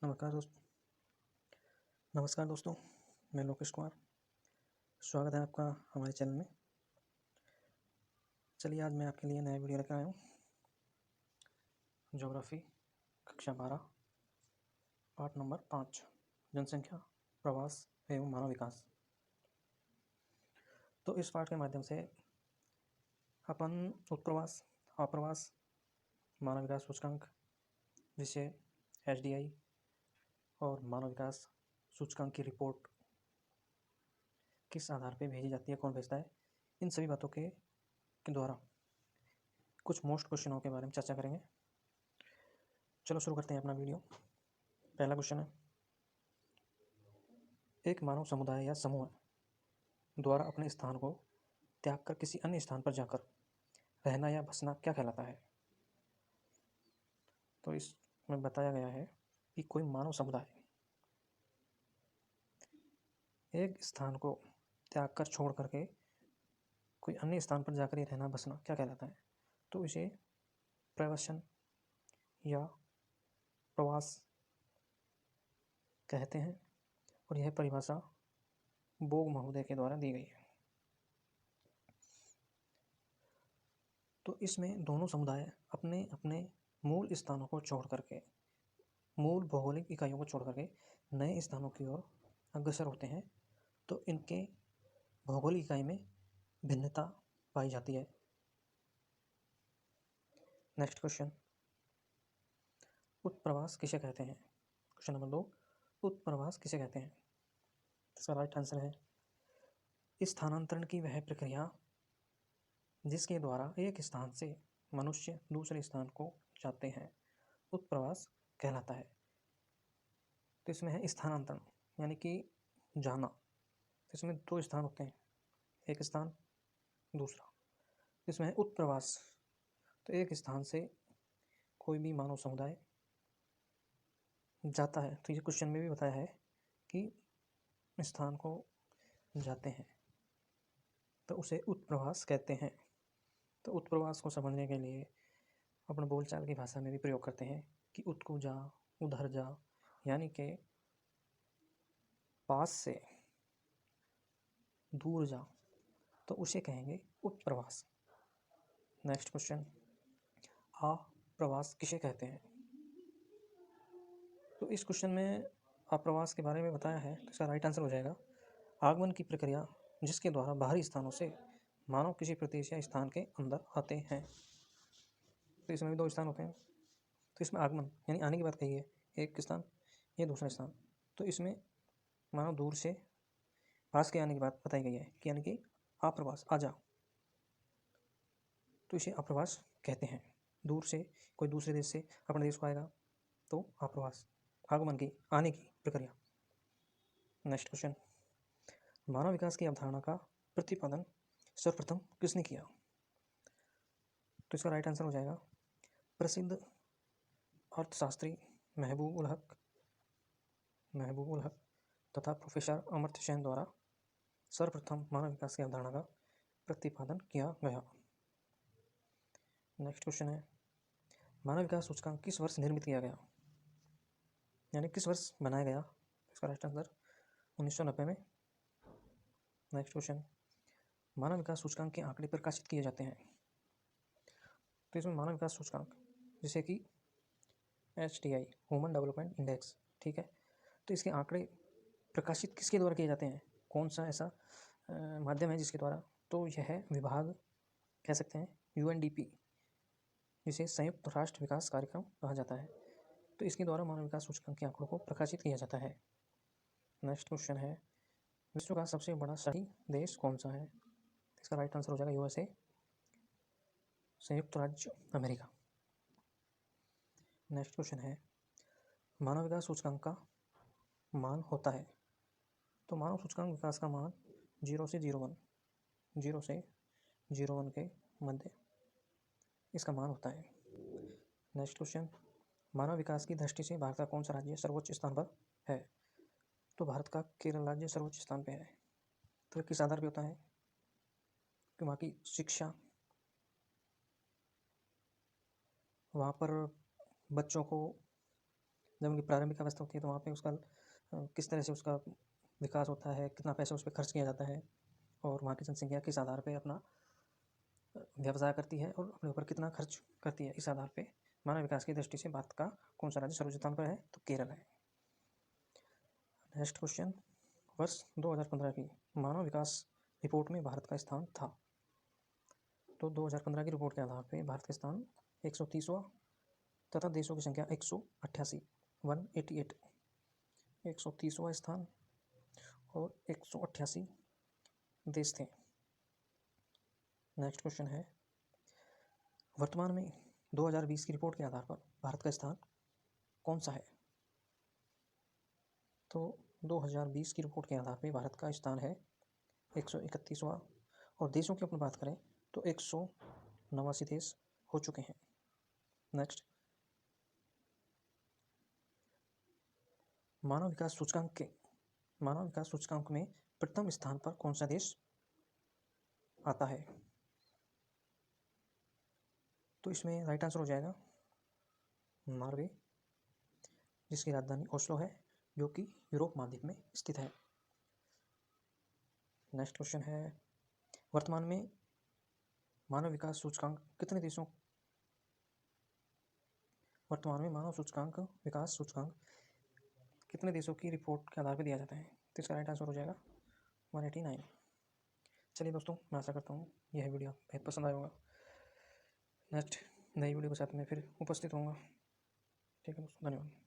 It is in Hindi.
नमस्कार दोस्तों, मैं लोकेश कुमार। स्वागत है आपका हमारे चैनल में। चलिए आज मैं आपके लिए नया वीडियो लेकर आया हूँ। ज्योग्राफी कक्षा 12 पाठ नंबर 5 जनसंख्या, प्रवास एवं मानव विकास। तो इस पाठ के माध्यम से अपन उत्प्रवास, अप्रवास, मानव विकास सूचकांक जिसे HDI और मानव विकास सूचकांक की रिपोर्ट किस आधार पर भेजी जाती है, कौन भेजता है, इन सभी बातों के द्वारा कुछ मोस्ट क्वेश्चनों के बारे में चर्चा करेंगे। चलो शुरू करते हैं अपना वीडियो। पहला क्वेश्चन है, एक मानव समुदाय या समूह द्वारा अपने स्थान को त्याग कर किसी अन्य स्थान पर जाकर रहना या बसना क्या कहलाता है? तो इसमें बताया गया है कि कोई मानव समुदाय एक स्थान को त्याग कर छोड़ करके कोई अन्य स्थान पर जाकर ही रहना बसना क्या कहलाता है? तो इसे प्रवसन या प्रवास कहते हैं और यह परिभाषा बोग महोदय के द्वारा दी गई है। तो इसमें दोनों समुदाय अपने अपने मूल स्थानों को छोड़ करके, मूल भौगोलिक इकाइयों को छोड़ करके नए स्थानों की ओर अग्रसर होते हैं। तो इनके भौगोलिक इकाई में भिन्नता पाई जाती है। नेक्स्ट क्वेश्चन, उत्प्रवास किसे कहते हैं? क्वेश्चन नंबर 2, उत्प्रवास किसे कहते हैं? इसका राइट आंसर है स्थानांतरण की वह प्रक्रिया जिसके द्वारा एक स्थान से मनुष्य दूसरे स्थान को जाते हैं, उत्प्रवास कहलाता है। तो इसमें है स्थानांतरण यानी कि जाना। तो इसमें दो स्थान होते हैं, एक स्थान दूसरा। इसमें है उत्प्रवास, तो एक स्थान से कोई भी मानव समुदाय जाता है। तो ये क्वेश्चन में भी बताया है कि स्थान को जाते हैं तो उसे उत्प्रवास कहते हैं। तो उत्प्रवास को समझने के लिए अपन बोलचाल की भाषा में भी प्रयोग करते हैं कि उत को जा, उधर जा, यानी कि पास से दूर जा, तो उसे कहेंगे उत्प्रवास। नेक्स्ट क्वेश्चन, अप्रवास किसे कहते हैं? तो इस क्वेश्चन में अप्रवास के बारे में बताया है, तो इसका राइट आंसर हो जाएगा आगमन की प्रक्रिया जिसके द्वारा बाहरी स्थानों से मानव किसी प्रदेश या स्थान के अंदर आते हैं। तो इसमें भी दो स्थान होते हैं। तो इसमें आगमन यानी आने की बात कही है, एक स्थान या दूसरा स्थान। तो इसमें मानव दूर से पास के आने की बात बताई गई है कि यानी कि अप्रवास, आ जा, तो इसे अप्रवास कहते हैं। दूर से कोई दूसरे देश से अपने देश को आएगा तो अप्रवास, आगमन की, आने की प्रक्रिया। नेक्स्ट क्वेश्चन, मानव विकास की अवधारणा का प्रतिपादन सर्वप्रथम किसने किया? तो इसका राइट आंसर हो जाएगा प्रसिद्ध अर्थशास्त्री महबूब उल हक तथा प्रोफेसर अमर्त्य सेन द्वारा सर्वप्रथम मानव विकास की अवधारणा का प्रतिपादन किया गया। नेक्स्ट क्वेश्चन है, मानव विकास सूचकांक किस वर्ष निर्मित किया गया, यानी किस वर्ष बनाया गया? इसका राइट आंसर 1990 में। नेक्स्ट क्वेश्चन, मानव विकास सूचकांक के आंकड़े प्रकाशित किए जाते हैं। तो इसमें मानव विकास सूचकांक जैसे कि HDI, ह्यूमन डेवलपमेंट इंडेक्स, ठीक है, तो इसके आंकड़े प्रकाशित किसके द्वारा किए जाते हैं? कौन सा ऐसा माध्यम है जिसके द्वारा? तो यह विभाग कह सकते हैं UNDP, जिसे संयुक्त राष्ट्र विकास कार्यक्रम कहा जाता है। तो इसके द्वारा मानव विकास सूचकांक के आंकड़ों को प्रकाशित किया जाता है। नेक्स्ट क्वेश्चन है, विश्व का सबसे बड़ा शाही देश कौन सा है? इसका राइट आंसर हो जाएगा USA, संयुक्त राज्य अमेरिका। नेक्स्ट क्वेश्चन है, मानव विकास सूचकांक का मान होता है। तो मानव सूचकांक विकास का मान 0 से 01 के मध्य इसका मान होता है। नेक्स्ट क्वेश्चन, मानव विकास की दृष्टि से भारत का कौन सा राज्य सर्वोच्च स्थान पर है? तो भारत का केरल राज्य सर्वोच्च स्थान पर है। तो किस आधार पर होता है? कि वहाँ की शिक्षा, वहाँ पर बच्चों को जब उनकी प्रारंभिक अवस्था होती है तो वहाँ पे उसका किस तरह से उसका विकास होता है, कितना पैसा उस पर खर्च किया जाता है, और वहाँ की जनसंख्या किस आधार पे अपना व्यवसाय करती है और अपने ऊपर कितना खर्च करती है, इस आधार पे मानव विकास की दृष्टि से भारत का कौन सा राज्य सर्वोच्च स्थान पर है, तो केरल है। नेक्स्ट क्वेश्चन, वर्ष 2015 की मानव विकास रिपोर्ट में भारत का स्थान था। तो 2015 की रिपोर्ट के आधार पे भारत का स्थान 130वां तथा देशों की संख्या 188, 188, 130वां स्थान और 188 देश थे। नेक्स्ट क्वेश्चन है, वर्तमान में 2020 की रिपोर्ट के आधार पर भारत का स्थान कौन सा है। तो 2020 की रिपोर्ट के आधार पर भारत का स्थान है 131वां, और देशों की अपन बात करें तो 189 देश हो चुके हैं। नेक्स्ट, मानव विकास सूचकांक में प्रथम स्थान पर कौन सा देश आता है। तो इसमें राइट आंसर हो जाएगा नॉर्वे, जिसकी राजधानी ओस्लो है, जो कि यूरोप महाद्वीप में स्थित है। नेक्स्ट क्वेश्चन है, वर्तमान में मानव विकास सूचकांक कितने देशों की रिपोर्ट के आधार पर दिया जाता है। तो इसका राइट आंसर हो जाएगा 189। चलिए दोस्तों, मैं आशा करता हूँ यह वीडियो बहुत पसंद आया होगा। नेक्स्ट नई वीडियो के साथ मैं फिर उपस्थित होऊंगा। ठीक है दोस्तों, धन्यवाद।